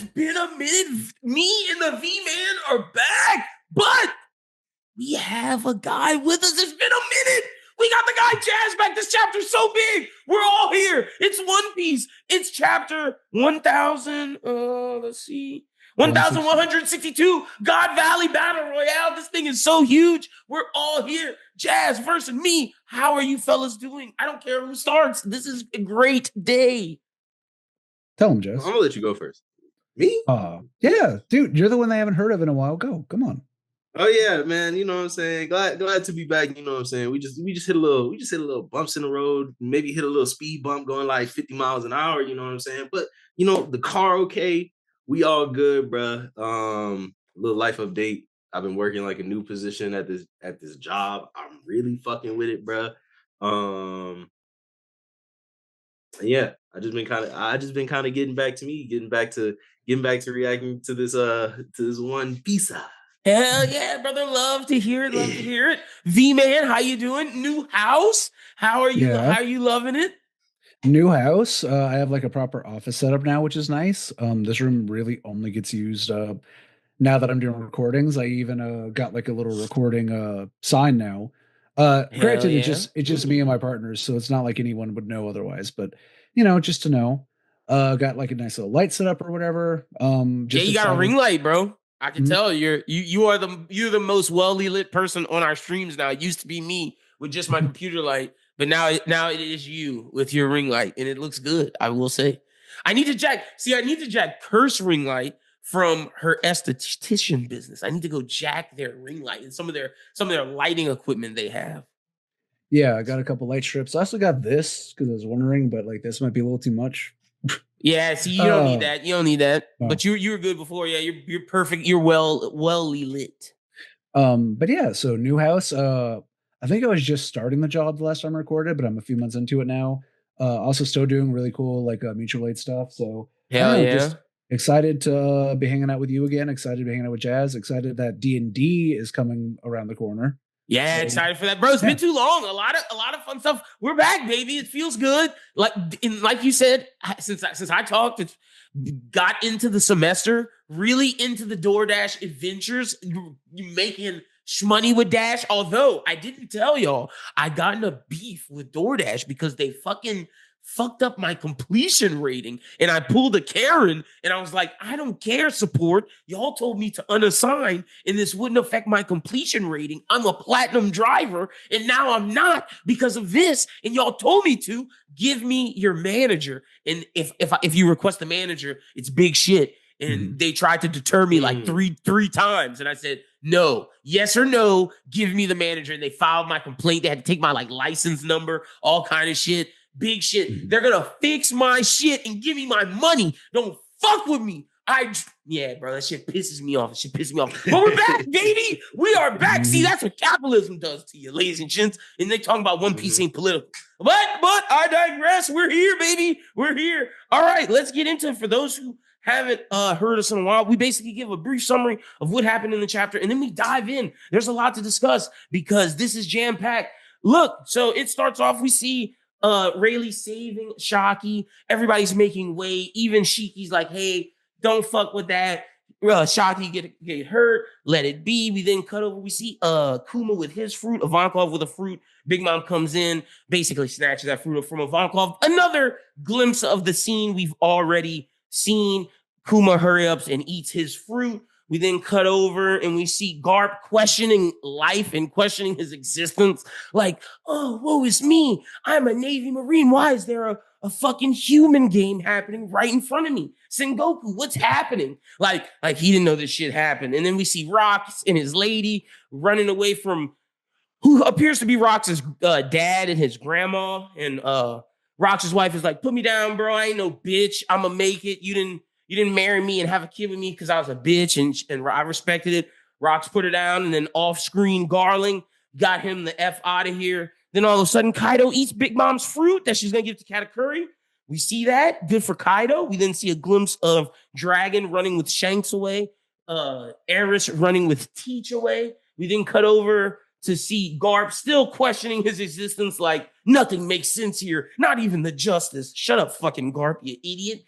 it's been a minute. Me and the V-Man are back, but we have a guy with us. It's been a minute. We got the guy Jazz back. This chapter's so big. We're all here. It's One Piece. It's chapter 1,000. Let's see. 1,162. God Valley Battle Royale. This thing is so huge. We're all here. Jazz versus me. How are you fellas doing? I don't care who starts. This is a great day. Tell him, Jazz. I'm gonna let you go first. Me? Yeah, dude. You're the one they haven't heard of in a while. Go. Come on. Oh yeah, man. You know what I'm saying? Glad to be back. You know what I'm saying? We just hit a little bumps in the road, maybe hit a little speed bump going like 50 miles an hour, you know what I'm saying? But you know, the car okay. We all good, bruh. Little life update. I've been working like a new position at this job. I'm really fucking with it, bruh. Yeah, I just been kind of getting back to reacting to this One Piece. Hell yeah, brother. Love to hear it. V-Man, how you doing? New house? How are you? Yeah. How are you loving it? New house. I have like a proper office setup now, which is nice. This room really only gets used now that I'm doing recordings. I even got like a little recording sign now. Granted, yeah. it's just me and my partners, so it's not like anyone would know otherwise. But you know, just to know, got like a nice little light setup or whatever. Just you got a ring light, bro. I can tell you're the most well-lit lit person on our streams now. It used to be me with just my computer light, but now it is you with your ring light, and it looks good. I will say, I need to jack Curse ring light from her esthetician business. I need to go jack their ring light and some of their lighting equipment they have. Yeah, I got a couple light strips. I also got this because I was wondering, but like this might be a little too much. Yeah, see, you don't need that. You don't need that. Oh. But you were good before. Yeah, you're perfect. You're well lit. But yeah, so new house. I think I was just starting the job the last time I recorded, but I'm a few months into it now. Also still doing really cool like mutual aid stuff. So just excited to be hanging out with you again. Excited to be hanging out with Jazz. Excited that D&D is coming around the corner. Yeah, excited for that, bro. It's been too long. A lot of fun stuff. We're back, baby. It feels good. Like you said, since I talked, it's got into the semester, really into the DoorDash adventures. You making shmoney with Dash. Although I didn't tell y'all, I got in a beef with DoorDash because they fucking fucked up my completion rating, and I pulled a Karen, and I was like, I don't care, support. Y'all told me to unassign, and this wouldn't affect my completion rating. I'm a platinum driver, and now I'm not because of this, and y'all told me to. Give me your manager, and if you request the manager, it's big shit. And they tried to deter me like three times, and I said, no, yes or no, give me the manager. And they filed my complaint. They had to take my like license number, all kind of shit. Big shit. They're gonna fix my shit and give me my money. Don't fuck with me. Yeah, bro, that shit pisses me off. But we're back, baby. We are back. See, that's what capitalism does to you, ladies and gents. And they talking about One Piece ain't political. But I digress. We're here, baby. We're here. All right, let's get into it. For those who haven't heard us in a while, we basically give a brief summary of what happened in the chapter, and then we dive in. There's a lot to discuss because this is jam-packed. Look, so it starts off, we see Rayleigh saving Shocky. Everybody's making way. Even Shiki's like, hey, don't fuck with that. Shocky get hurt. Let it be. We then cut over. We see Kuma with his fruit. Ivankov with a fruit. Big Mom comes in, basically snatches that fruit from Ivankov. Another glimpse of the scene we've already seen. Kuma hurry ups and eats his fruit. We then cut over and we see Garp questioning life and questioning his existence. Like, oh, woe is me. I'm a Navy Marine. Why is there a fucking human game happening right in front of me? Sengoku, what's happening? Like he didn't know this shit happened. And then we see Rox and his lady running away from who appears to be Rox's dad and his grandma. And Rox's wife is like, put me down, bro. I ain't no bitch. I'm gonna make it. You didn't marry me and have a kid with me because I was a bitch, and I respected it. Rox put her down, and then off-screen Garling got him the F out of here. Then all of a sudden, Kaido eats Big Mom's fruit that she's going to give to Katakuri. We see that. Good for Kaido. We then see a glimpse of Dragon running with Shanks away. Eris running with Teach away. We then cut over to see Garp still questioning his existence, like nothing makes sense here, not even the justice. Shut up, fucking Garp, you idiot.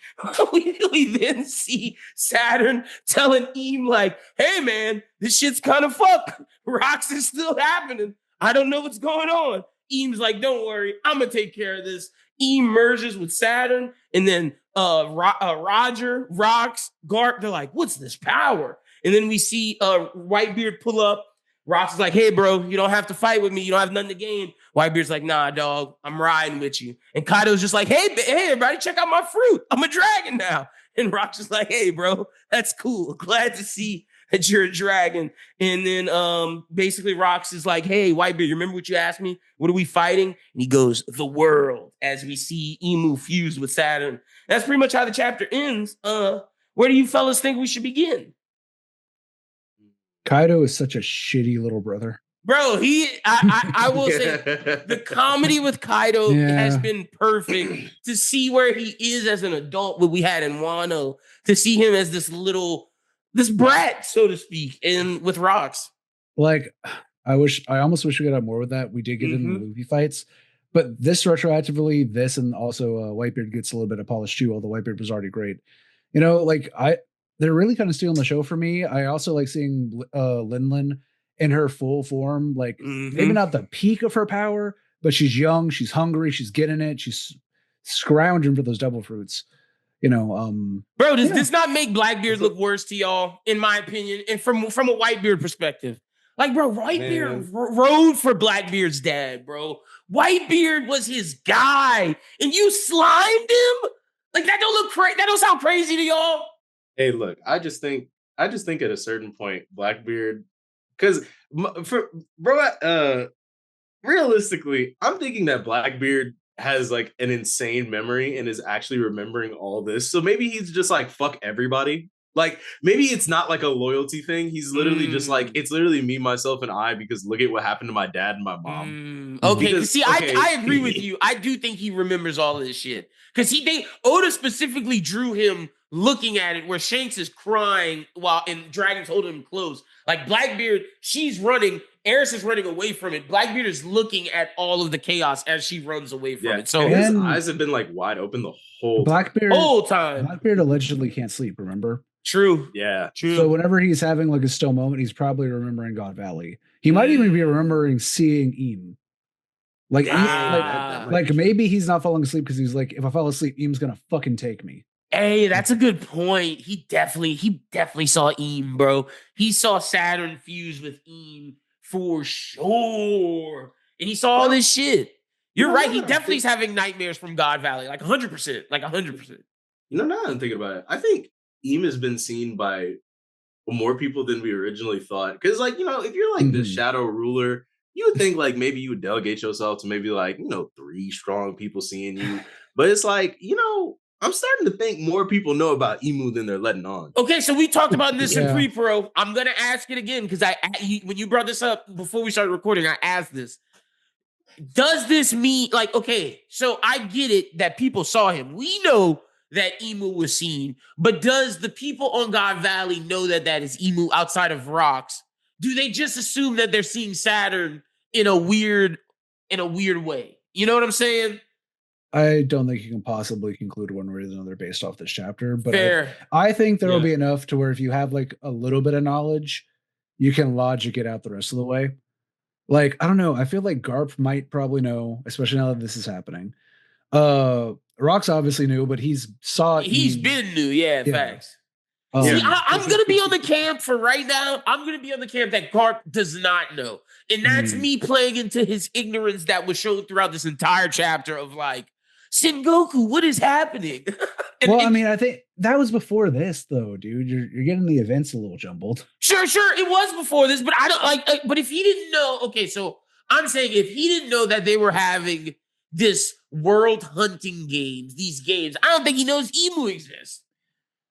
we then see Saturn telling Eam, like, hey man, this shit's kind of fucked. Rocks is still happening. I don't know what's going on. Eam's like, don't worry, I'm gonna take care of this. Eam merges with Saturn, and then Roger, Rocks, Garp, they're like, what's this power? And then we see Whitebeard pull up. Rocks is like, hey, bro, you don't have to fight with me. You don't have nothing to gain. Whitebeard's like, nah, dog, I'm riding with you. And Kaido's just like, hey, everybody, check out my fruit. I'm a dragon now. And Rocks is like, hey, bro, that's cool. Glad to see that you're a dragon. And then basically Rocks is like, hey, Whitebeard, you remember what you asked me? What are we fighting? And he goes, the world, as we see Emu fused with Saturn. That's pretty much how the chapter ends. Where do you fellas think we should begin? Kaido is such a shitty little brother. Bro, I will say the comedy with Kaido has been perfect. To see where he is as an adult, what we had in Wano, to see him as this brat, so to speak, and with Rocks. Like, I almost wish we could have more with that. We did get in the Luffy fights, but this retroactively, and also Whitebeard gets a little bit of polish too, although Whitebeard was already great. You know, like they're really kind of stealing the show for me. I also like seeing Linlin in her full form, like maybe not the peak of her power, but she's young, she's hungry, she's getting it, she's scrounging for those devil fruits. You know, bro, does this not make Blackbeard look worse to y'all, in my opinion, and from a Whitebeard perspective? Like, bro, Whitebeard rode for Blackbeard's dad, bro. Whitebeard was his guy, and you slimed him? Like, that don't look crazy. That don't sound crazy to y'all. Hey, look, I just think at a certain point, Blackbeard, because realistically, I'm thinking that Blackbeard has like an insane memory and is actually remembering all this. So maybe he's just like, fuck everybody. Like, maybe it's not like a loyalty thing. He's literally just like, it's literally me, myself, and I, because look at what happened to my dad and my mom. Okay, I agree with you. I do think he remembers all of this shit. Because Oda specifically drew him looking at it where Shanks is crying and Dragon's holding him close. Like, Blackbeard, she's running, Eris is running away from it. Blackbeard is looking at all of the chaos as she runs away from it. So his eyes have been like wide open the whole time. Blackbeard allegedly can't sleep, remember? True. Yeah. True. So whenever he's having like a still moment, he's probably remembering God Valley. He might even be remembering seeing Eam. Like, maybe he's not falling asleep because he's like, if I fall asleep, Eam's gonna fucking take me. Hey, that's a good point. He definitely saw Eam, bro. He saw Saturn fuse with Eam for sure. And he saw all this shit. You're right. He definitely is having nightmares from God Valley. Like 100%. Like 100%. You know, now I'm thinking about it. I think Eam has been seen by more people than we originally thought. Because, like, you know, if you're like the shadow ruler, you would think like maybe you would delegate yourself to maybe like, you know, 3 strong people seeing you. But it's like, you know, I'm starting to think more people know about Emu than they're letting on. Okay, so we talked about this in pre-pro. I'm going to ask it again because when you brought this up before we started recording, I asked this. Does this mean, like, okay, so I get it that people saw him. We know that Emu was seen, but does the people on God Valley know that is Emu outside of Rocks? Do they just assume that they're seeing Saturn in a weird way? You know what I'm saying? I don't think you can possibly conclude one way or another based off this chapter, but fair. I think there will be enough to where if you have like a little bit of knowledge, you can logic it out the rest of the way. Like, I don't know. I feel like Garp might probably know, especially now that this is happening. Rocks obviously knew, but he's been new. Facts. See, I'm going to be on the camp for right now. I'm going to be on the camp that Garp does not know. And that's me playing into his ignorance that was shown throughout this entire chapter of like, Sengoku, what is happening? I mean, I think that was before this, though, dude. You're getting the events a little jumbled. Sure, it was before this, but I don't like. But if he didn't know, okay, so I'm saying if he didn't know that they were having this world hunting these games, I don't think he knows Emu exists.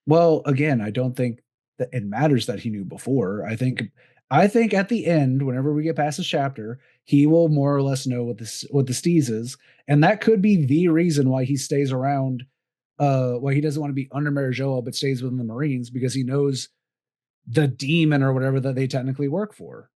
Well, again, I don't think that it matters that he knew before. I think at the end, whenever we get past this chapter, he will more or less know what the steez is. And that could be the reason why he stays around, why he doesn't want to be under Marijoa, but stays within the Marines, because he knows the demon or whatever that they technically work for.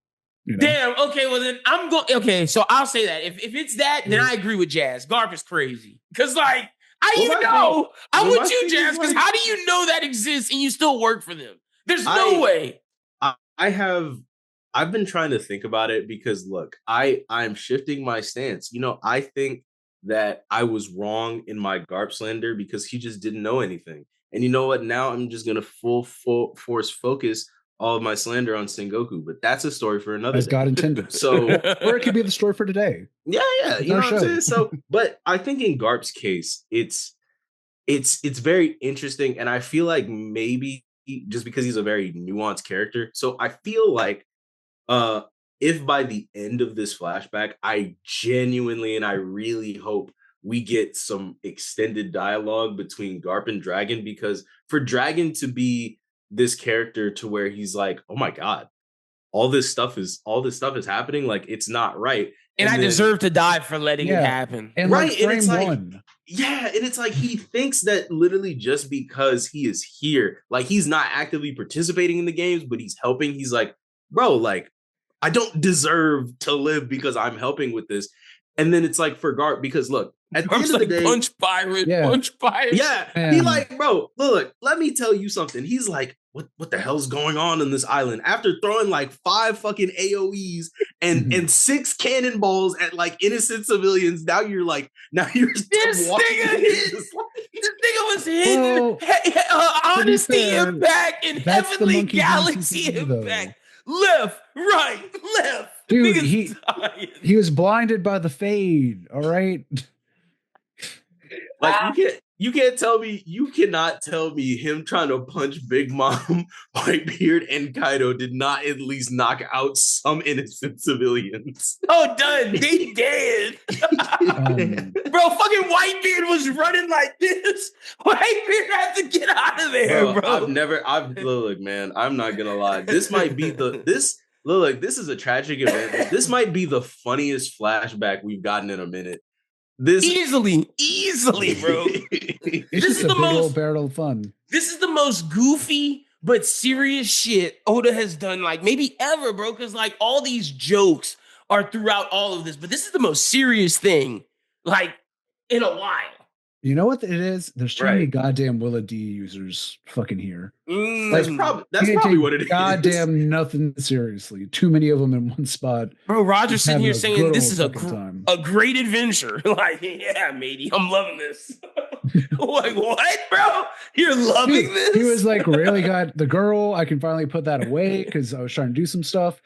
You know? Damn. Okay. Well, then I'm going. Okay. So I'll say that if it's that, then I agree with Jazz. Garp is crazy because like I'm with you, Jazz. Because how do you know that exists and you still work for them? There's no way. I've been trying to think about it because look, I'm shifting my stance. You know, I think that I was wrong in my Garp slander because he just didn't know anything. And you know what? Now I'm just gonna full force focus all of my slander on Sengoku, but that's a story for another as day. God intended. So, or it could be the story for today. Yeah, you know what I'm saying. So, but I think in Garp's case, it's very interesting, and I feel like maybe just because he's a very nuanced character, so I feel like if by the end of this flashback, I genuinely and I really hope we get some extended dialogue between Garp and Dragon, because for Dragon to be this character to where he's like, oh my God, all this stuff is happening, like it's not right. And I deserve to die for letting it happen. And right. Like and it's like, one. Yeah. And it's like he thinks that literally just because he is here, like he's not actively participating in the games, but he's helping. He's like, bro, like, I don't deserve to live because I'm helping with this. And then it's like for Garp, because look, at the end of the day, punch pirate. Yeah. Man. He like, bro, look, let me tell you something. He's like, what the hell's going on in this island? After throwing like 5 fucking AoEs and 6 cannonballs at like innocent civilians, now you're this nigga was hidden honesty impact and heavenly galaxy impact. Left, right, left. Dude, he was blinded by the fade. All right. Like you cannot tell me him trying to punch Big Mom, Whitebeard, and Kaido did not at least knock out some innocent civilians. Oh, done. They dead. Bro, fucking Whitebeard was running like this. Whitebeard had to get out of there, bro. Look, man, I'm not gonna lie. This might be this is a tragic event, but this might be the funniest flashback we've gotten in a minute. Easily, bro. This is the most barrel of fun. This is the most goofy but serious shit Oda has done, like maybe ever, bro. Because like all these jokes are throughout all of this, but this is the most serious thing, like in a while. You know what it is? There's too many goddamn Willa D users fucking here. That's probably what it is. Goddamn nothing seriously. Too many of them in one spot. Bro, Roger's sitting here saying this is a great adventure. Like, yeah, matey, I'm loving this. Like, what, bro? You're loving this? He was like, really got the girl. I can finally put that away because I was trying to do some stuff.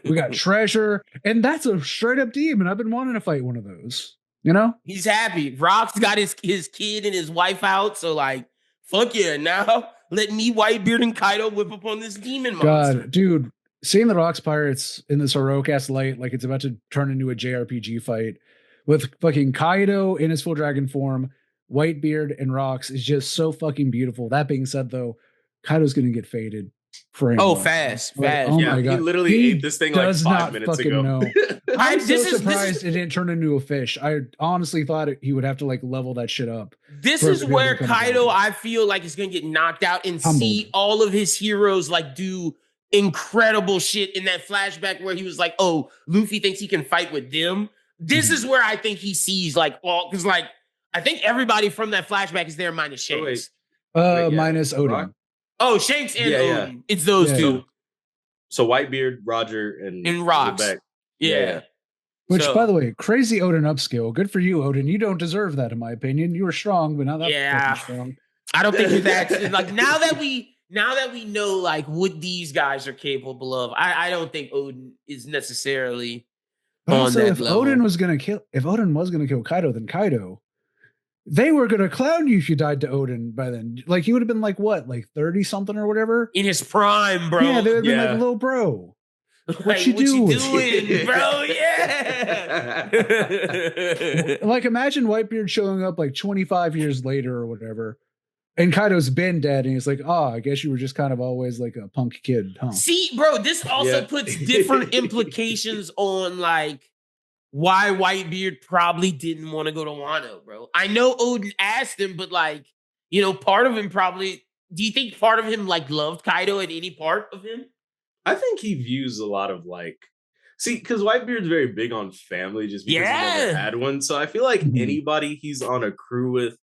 We got treasure. And that's a straight up demon. I've been wanting to fight one of those. You know, he's happy. Rock's got his kid and his wife out, so like, fuck yeah! Now let me, Whitebeard, and Kaido whip up on this demon monster. God, dude, seeing the Rocks Pirates in this heroic ass light, like it's about to turn into a JRPG fight with fucking Kaido in his full dragon form, Whitebeard and Rocks is just so fucking beautiful. That being said, though, Kaido's gonna get faded. Fast. Oh yeah, my God. He literally ate this thing like 5 minutes ago. Know. I'm so surprised it didn't turn into a fish. I honestly thought he would have to like level that shit up. This is where Kaido, I feel like, is gonna get knocked out and see all of his heroes like do incredible shit in that flashback where he was like, "Oh, Luffy thinks he can fight with them." This is where I think he sees like all, because like I think everybody from that flashback is there minus Shanks. Minus Odin. Rock? Oh, Shanks and Odin. Yeah. It's those two. So Whitebeard, Roger, and Rocks. Yeah. Which, by the way, crazy Odin upskill. Good for you, Odin. You don't deserve that, in my opinion. You were strong, but not that strong. I don't think you're that. Like now that we know like what these guys are capable of, I don't think Odin is necessarily on that level. If Odin was gonna kill Kaido, then Kaido. They were gonna clown you if you died to Odin by then. Like he would have been like what, like 30 something or whatever in his prime, bro. Yeah, they would have been like, little bro. What you doing, bro? Yeah. Like imagine Whitebeard showing up like 25 years later or whatever, and Kaido's been dead, and he's like, "Oh, I guess you were just kind of always like a punk kid, huh?" See, bro, this also puts different implications on like why Whitebeard probably didn't want to go to Wano, bro. I know Odin asked him, but like, you know, part of him probably. Do you think part of him like loved Kaido at any part of him? I think he views a lot of like. See, because Whitebeard's very big on family just because he never had one. So I feel like anybody he's on a crew with,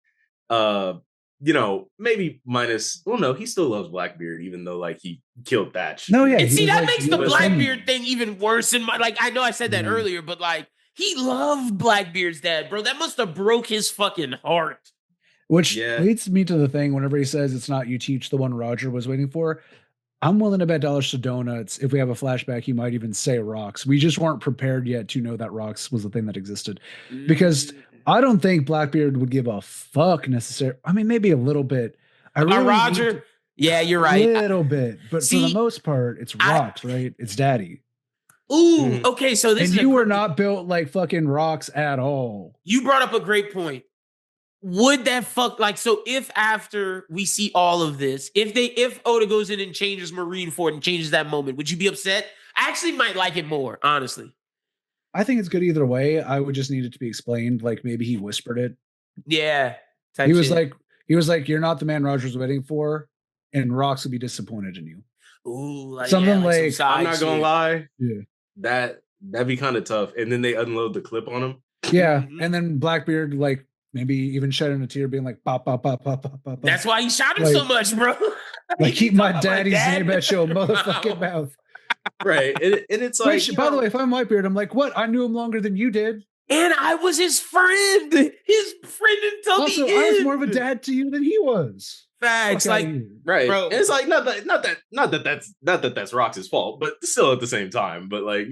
maybe minus, well, no, he still loves Blackbeard, even though like he killed Thatch. No, yeah. And see, that makes the Blackbeard thing even worse. I know I said that earlier, but like he loved Blackbeard's dad, bro. That must have broke his fucking heart. Which leads me to the thing whenever he says it's not you teach the one Roger was waiting for. I'm willing to bet dollars to donuts. If we have a flashback, he might even say rocks. We just weren't prepared yet to know that rocks was the thing that existed. Because I don't think Blackbeard would give a fuck necessarily. I mean, maybe a little bit. Roger? Yeah, you're right. A little bit. But for the most part, it's rocks, right? It's daddy. Ooh, okay. So this and you were not built like fucking rocks at all. You brought up a great point. Would that fuck like so if after we see all of this, if Oda goes in and changes Marineford and changes that moment, would you be upset? I actually might like it more, honestly. I think it's good either way. I would just need it to be explained. Like maybe he whispered it. Yeah. He was like, you're not the man Roger's waiting for, and Rocks would be disappointed in you. Ooh, like, something like I'm not gonna lie. Yeah. That'd be kind of tough. And then they unload the clip on him. Yeah. And then Blackbeard like maybe even shedding a tear, being like, pop, pop, pop, pop, pop, pop. That's why he shot him so much, bro. Like, keep my daddy's name at your motherfucking mouth. Right. And it's like, by the way, if I'm Whitebeard, I'm like, what? I knew him longer than you did. And I was his friend. His friend until also, the end. I was more of a dad to you than he was. Facts. Like, right. Bro. It's like not that that's Rox's fault, but still at the same time. But like,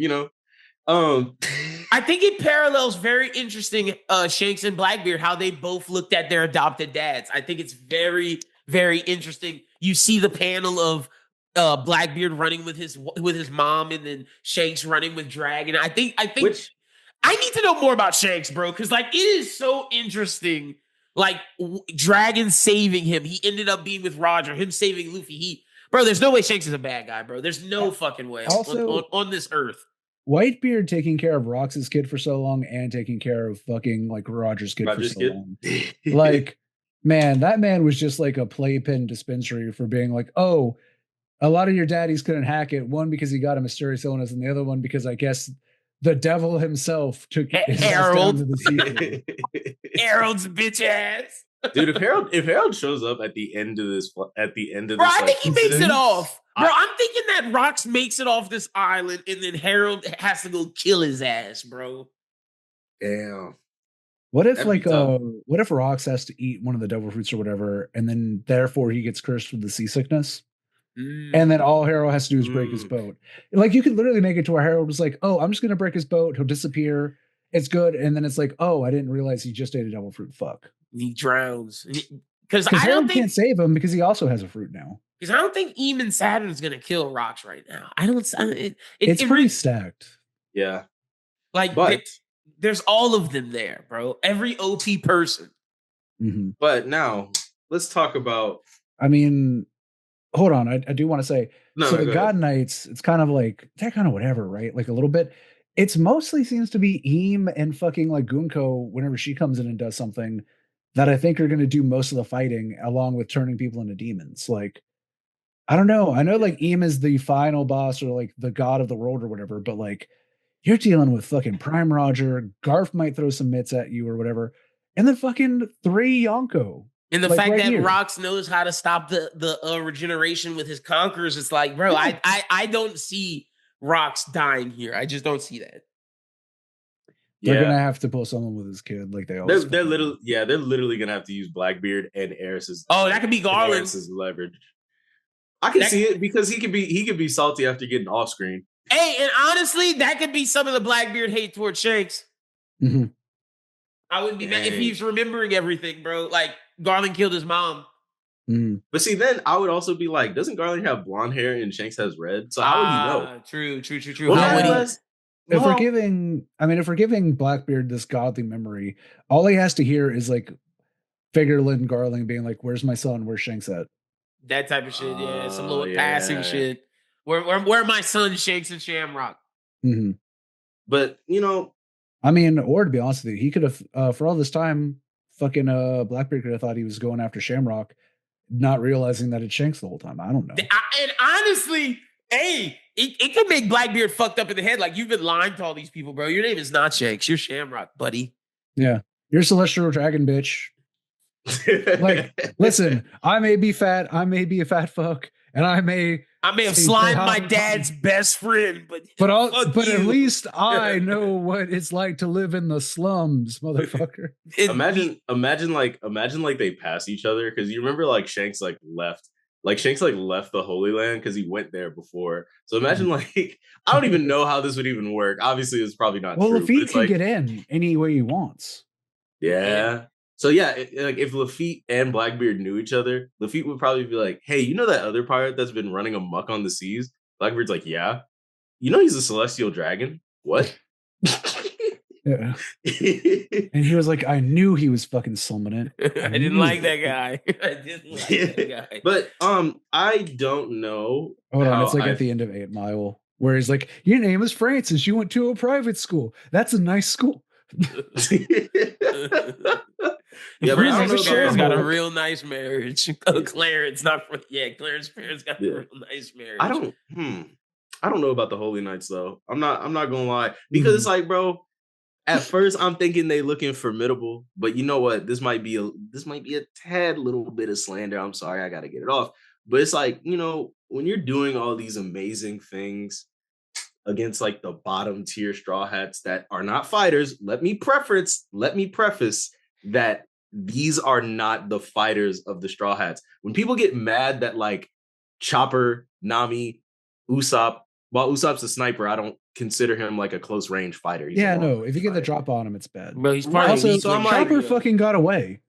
I think it parallels very interesting Shanks and Blackbeard, how they both looked at their adopted dads. I think it's very, very interesting. You see the panel of Blackbeard running with his mom, and then Shanks running with Dragon. I think I need to know more about Shanks, bro, because like it is so interesting. Like Dragon saving him, he ended up being with Roger. Him saving Luffy, bro. There's no way Shanks is a bad guy, bro. There's no fucking way also, on this earth. Whitebeard taking care of Rox's kid for so long and taking care of fucking like Roger's kid for so long. Like, man, that man was just like a playpen dispensary for being like, oh, a lot of your daddies couldn't hack it. One, because he got a mysterious illness, and the other one because I guess the devil himself took Harold. Harold's bitch ass. Dude, if Harold shows up at the end of this, bro, I think he makes it off. Bro, I'm thinking that Rox makes it off this island, and then Harold has to go kill his ass, bro. Damn. What if what if Rox has to eat one of the devil fruits or whatever, and then therefore he gets cursed with the seasickness? And then all Harold has to do is break his boat. Like you could literally make it to where Harold was like, oh, I'm just gonna break his boat, he'll disappear, it's good, and then it's like, oh, I didn't realize he just ate a devil fruit. Fuck. He drowns. Because Harold can't save him because he also has a fruit now. Because I don't think Eamon Saturn's gonna kill Rox right now. It's pretty stacked. Yeah. Like, but there's all of them there, bro. Every OT person. Mm-hmm. But now let's talk about. I mean, hold on. I do want to say, the God Knights, it's kind of like they're kind of whatever, right? Like a little bit. It's mostly seems to be Eam and fucking like Gunko whenever she comes in and does something that I think are going to do most of the fighting, along with turning people into demons. Like, I don't know. I know like Eam is the final boss or like the god of the world or whatever, but like you're dealing with fucking Prime Roger. Garf might throw some mitts at you or whatever. And then fucking 3 Yonko. And the fact that Rox knows how to stop the regeneration with his conquerors, it's like, bro, I don't see Rox dying here. I just don't see that. They're gonna have to pull someone with his kid, like they always. They're literally gonna have to use Blackbeard and Eris's. Oh, that could be Garland. Eris's leverage. I can see it because he could be salty after getting off screen. Hey, and honestly, that could be some of the Blackbeard hate towards Shanks. Mm-hmm. I wouldn't be mad if he's remembering everything, bro. Like Garland killed his mom. Mm. But see, then I would also be like, doesn't Garland have blonde hair and Shanks has red? So how would you know? True. Well, if we're giving Blackbeard this godly memory, all he has to hear is like Figureland Garland being like, "Where's my son? Where's Shanks at?" That type of shit, yeah. Some little passing shit. Where are my son Shanks and Shamrock? Mm-hmm. But I mean, or to be honest with you, he could have for all this time, fucking Blackbeard could have thought he was going after Shamrock, not realizing that it's Shanks the whole time. I don't know. And honestly, hey, it can make Blackbeard fucked up in the head. Like, you've been lying to all these people, bro. Your name is not Shanks. You're Shamrock, buddy. Yeah. You're Celestial Dragon, bitch. Like, listen, I may be fat, I may be a fat fuck, and I may have slimed my dad's best friend, but at least I know what it's like to live in the slums, motherfucker. Imagine like they pass each other, because you remember like Shanks left the Holy Land because he went there before. So imagine like, I don't even know how this would even work. Obviously, it's probably not true. Well, Lafitte can get in any way he wants. Yeah. So yeah, like if Lafitte and Blackbeard knew each other, Lafitte would probably be like, "Hey, you know that other pirate that's been running amok on the seas?" Blackbeard's like, "Yeah." You know he's a celestial dragon. What? Yeah. And he was like, I knew he was fucking slumming it. I didn't like that guy. But I don't know. Hold on, it's like at the end of 8 Mile, where he's like, your name is Francis. You went to a private school. That's a nice school. Yeah, Francis Clarence got a real nice marriage. Clarence, Clarence parents got a real nice marriage. I don't know about the Holy Knights though. I'm not gonna lie, because it's like, bro, at first I'm thinking they looking formidable, but you know what? This might be a tad little bit of slander. I'm sorry, I gotta get it off. But it's like, you know, when you're doing all these amazing things against like the bottom tier Straw Hats that are not fighters, let me preface that these are not the fighters of the Straw Hats. When people get mad that like Chopper, Nami, Usopp, while Usopp's a sniper, I don't consider him like a close range fighter. He's if you get the drop on him, it's bad. Well, he's part of also, Chopper fucking got away.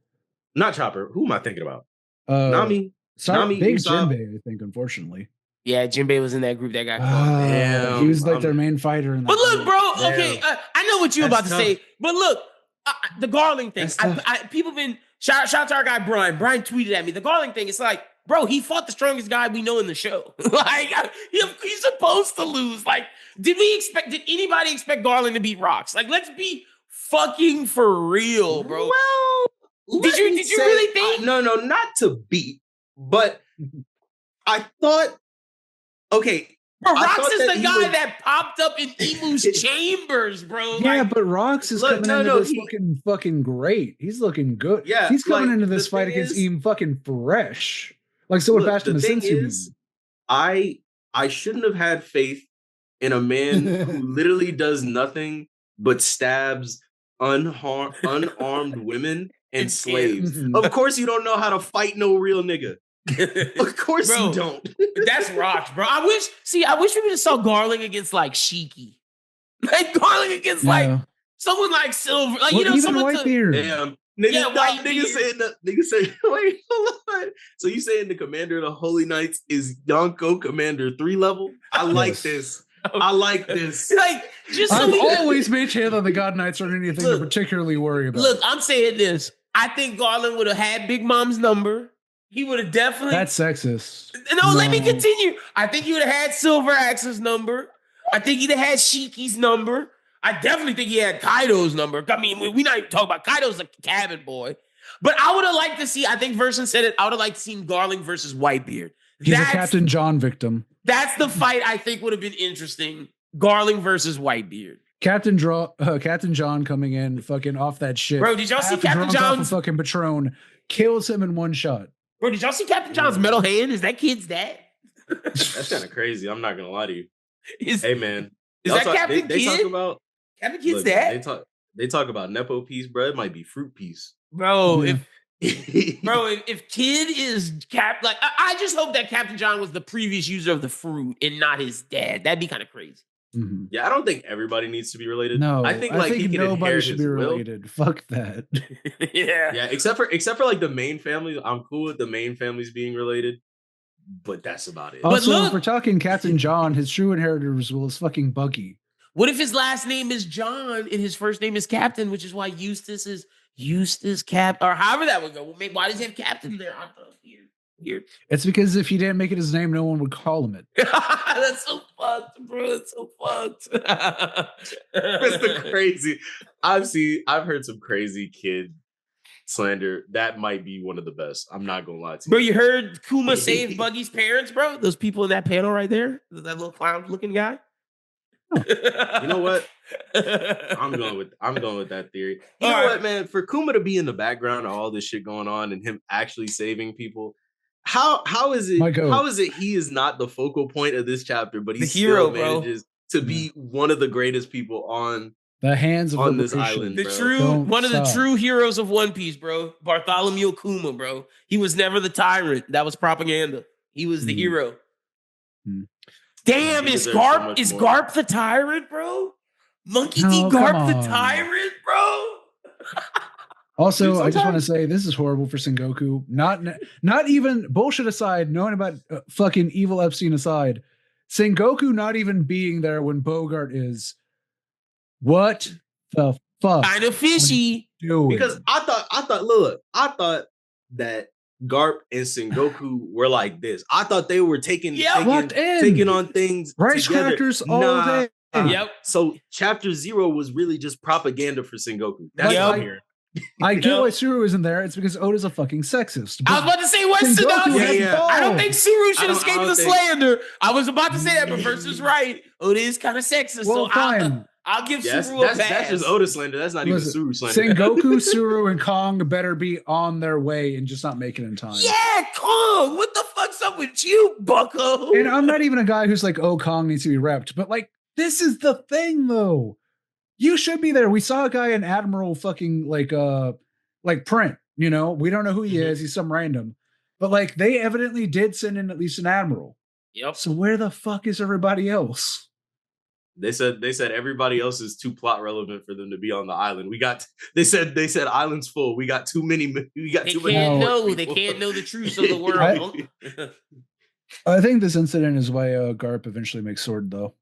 Not Chopper. Who am I thinking about? Nami, big Usopp. Jinbei, I think, unfortunately. Yeah, Jinbei was in that group that got caught. Damn, he was like their main fighter. In that but look, group. bro, okay, I know what you're about to say, but look, the Garling thing. People been shout out to our guy Brian. Brian tweeted at me the Garling thing. It's like, bro, he fought the strongest guy we know in the show. Like, he's supposed to lose. Like, did anybody expect Garland to beat Rocks? Like, let's be fucking for real, bro. Well, did you really think? No, not to beat, but I thought, okay. Bro, Rocks is the guy that popped up in Emu's chambers, bro. Yeah, but Rocks is coming into this looking fucking great. He's looking good. Yeah, he's coming into this fight against Emu fucking fresh. Like, so what Bastion the thing is, I shouldn't have had faith in a man who literally does nothing but stabs unarmed women and slaves. Of course you don't know how to fight no real nigga. Of course you don't. That's Rocks, bro. I wish we would have saw Garling against like Shiki. Like Garling against like someone like Silver. Like, someone Whitebeard. Damn. Nigga saying, wait, hold on. So you saying the commander of the Holy Knights is Yonko Commander 3 level? I like this. I like this. Like, just I've always maintained that the God Knights aren't anything to particularly worry about. Look, I'm saying this. I think Garland would have had Big Mom's number. He would have definitely. That's sexist. No, let me continue. I think he would have had Silver Axe's number. I think he'd have had Shiki's number. I definitely think he had Kaido's number. I mean, we're not even talking about Kaido's a cabin boy. But I would have liked to see, I think Versen said it, I would have liked to see Garling versus Whitebeard. He's a Captain John victim. That's the fight I think would have been interesting. Garling versus Whitebeard. Captain John coming in fucking off that shit. Bro, did y'all see Captain John's fucking Patron kills him in one shot? Bro, did y'all see Captain John's metal hand? Is that kid's dad? That's kind of crazy. I'm not gonna lie to you. Hey man, is that Captain Kid? They talk about Captain Kid's dad. They talk about Nepo piece, bro. It might be fruit piece, bro. Yeah. If Kid is I just hope that Captain John was the previous user of the fruit and not his dad. That'd be kind of crazy. Mm-hmm. Yeah, I don't think everybody needs to be related. No, I think he can nobody should be related. Will. Fuck that. yeah. Except for like the main family. I'm cool with the main families being related, but that's about it. Also, if we're talking Captain John, his true inheritor was fucking Buggy. What if his last name is John and his first name is Captain, which is why Eustace is Eustace Cap, or however that would go. Why does he have Captain there? Weird. It's because if he didn't make it his name, no one would call him it. That's so fucked, bro. That's so fucked. That's the crazy. I've heard some crazy kid slander, that might be one of the best. I'm not gonna lie to you. Bro, you heard Kuma save Buggy's parents, bro? Those people in that panel right there? That little clown looking guy? You know what? I'm going with that theory. You know what, man? For Kuma to be in the background of all this shit going on and him actually saving people, how is it he is not the focal point of this chapter, but he still manages to be one of the greatest people on the hands of on this island, one of the true heroes of One Piece, bro. Bartholomew Kuma, bro. He was never the tyrant. That was propaganda. He was the hero. Damn, is Garp the tyrant, bro? Monkey D. Garp the tyrant, bro? Also, dude, I just want to say this is horrible for Sengoku. Not even bullshit aside, knowing about fucking evil Epstein aside, Sengoku not even being there when Bogart is. What the fuck? Kind of fishy. Because I thought that Garp and Sengoku were like this. I thought they were taking on things rice together. Crackers all day. Yep. So chapter 0 was really just propaganda for Sengoku. That's what I'm hearing. I get why Suru isn't there. It's because Oda's a fucking sexist. I was about to say, what's I don't think Suru should escape the slander. I was about to say that, but Versen's right. Oda is kind of sexist. Well, so fine. I'll give Suru a pass. That's just Oda slander. That's not even Suru slander. Sengoku, Suru, and Kong better be on their way and just not make it in time. Yeah, Kong. What the fuck's up with you, bucko? And I'm not even a guy who's like, oh, Kong needs to be repped. But like, this is the thing, though. You should be there. We saw a guy in Admiral fucking like print, you know, we don't know who he is. He's some random, but like they evidently did send in at least an Admiral. Yep. So where the fuck is everybody else? They said everybody else is too plot relevant for them to be on the island. They said island's full. We got too many. They can't know the truth of the world. I think this incident is why Garp eventually makes sword though.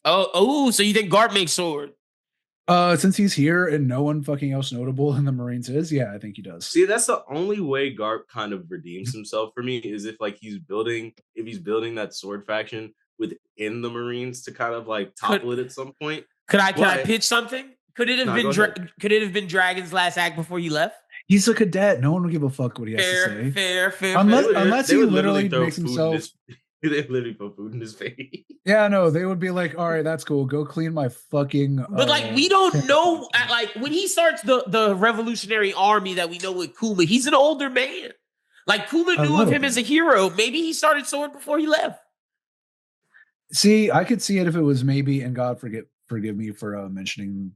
Oh, so you think Garp makes sword? Since he's here and no one fucking else notable in the Marines is, yeah, I think he does. See, that's the only way Garp kind of redeems himself for me is if he's building that sword faction within the Marines to kind of like topple it at some point. Could I pitch something? Could it have been Dragon's last act before he left? He's a cadet. No one will give a fuck what he has to say. Fair. Unless he literally makes himself. They literally put food in his face. Yeah, no, they would be like, all right, that's cool. Go clean my fucking. But like, we don't know. Like when he starts the Revolutionary Army that we know with Kuma, he's an older man. Like Kuma knew of him as a hero. Maybe he started sword before he left. See, I could see it if it was maybe, and God forgive me for mentioning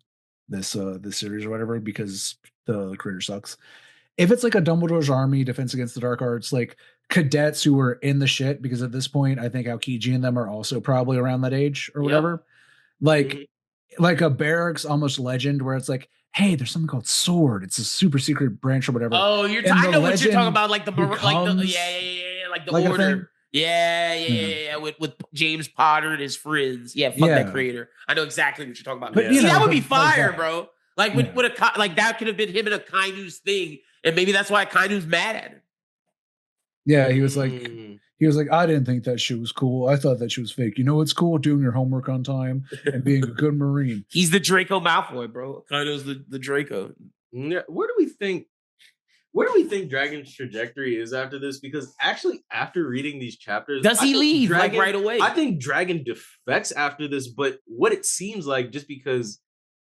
this series or whatever, because the creator sucks. If it's like a Dumbledore's Army, Defense Against the Dark Arts, like cadets who were in the shit, because at this point, I think Aokiji and them are also probably around that age or whatever. Like a barracks almost legend where it's like, hey, there's something called sword. It's a super secret branch or whatever. Oh, I know what you're talking about, like the order. Yeah. With James Potter and his friends. Yeah, fuck that creator. I know exactly what you're talking about. But that would be fire, bro. Like with like that could have been him and Akainu's thing, and maybe that's why Akainu's mad at him. Yeah, he was like, I didn't think that shit was cool. I thought that shit was fake. You know what's cool? Doing your homework on time and being a good Marine. He's the Draco Malfoy, bro. Akainu's the Draco. Yeah, where do we think Dragon's trajectory is after this? Because actually, after reading these chapters, does he leave Dragon, right away? I think Dragon defects after this, but what it seems like, just because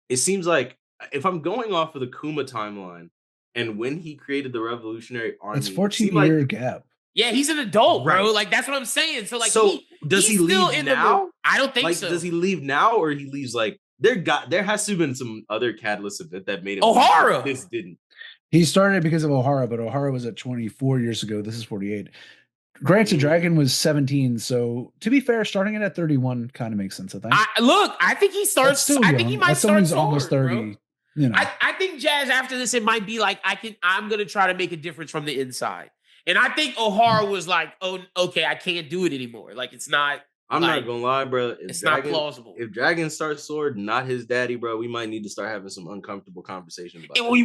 it seems like, if I'm going off of the Kuma timeline and when he created the Revolutionary Army, it's 14-year gap. Yeah, he's an adult, bro. Like that's what I'm saying. So like, does he leave now? I don't think so. Does he leave now, or he leaves like there has to have been some other catalyst event that made him. Ohara. This didn't. He started because of Ohara, but Ohara was at 24 years ago. This is 48. Granted, Dragon was 17, so to be fair, starting it at 31 kind of makes sense. I think. I think he starts. I think he might start. He's almost 30. Bro. You know. I think Jazz after this, it might be like I'm gonna try to make a difference from the inside, and I think Ohara was like, oh, okay, I can't do it anymore. Like it's not. I'm not gonna lie, bro. It's not plausible. If Dragon starts sword, not his daddy, bro, we might need to start having some uncomfortable conversations about it. We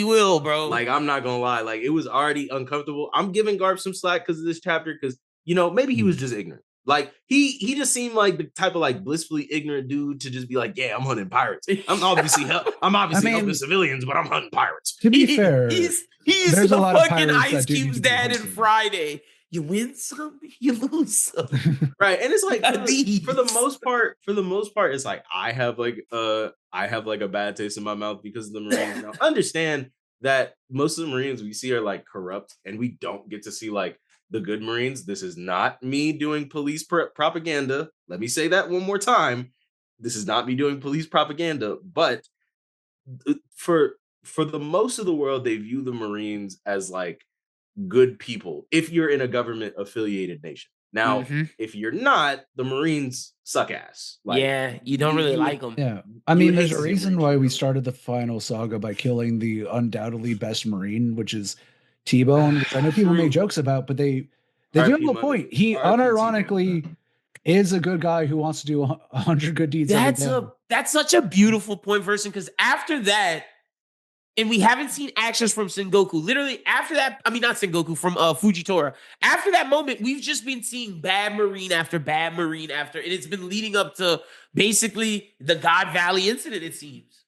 will, bro. Like, I'm not gonna lie. Like, it was already uncomfortable. I'm giving Garp some slack because of this chapter, because, you know, maybe he was just ignorant. Like he just seemed like the type of like blissfully ignorant dude to just be like, yeah, I'm hunting pirates. I'm obviously helping civilians, but I'm hunting pirates. To be fair, he's there's a lot of fucking pirates Ice that do need Cube's to be dad in hunted. Friday. You win some, you lose some. Right. And it's like for the most part, it's like I have like a bad taste in my mouth because of the Marines. Now understand that most of the Marines we see are like corrupt, and we don't get to see like the good Marines. This is not me doing police propaganda. Let me say that one more time. This is not me doing police propaganda, but for the most of the world, they view the Marines as like good people if you're in a government affiliated nation. Now, if you're not, the Marines suck ass. Like, yeah, you don't really like them. Yeah. I mean, there's a reason why we started the final saga by killing the undoubtedly best Marine, which is T-Bone, which I know people make jokes about, but they do have a point. He unironically is a good guy who wants to do 100 good deeds. That's such a beautiful point, Versen, because after that, and we haven't seen actions from Sengoku. Literally after that, I mean, not Sengoku, from Fujitora. After that moment, we've just been seeing bad Marine after bad Marine after, and it's been leading up to basically the God Valley incident, it seems.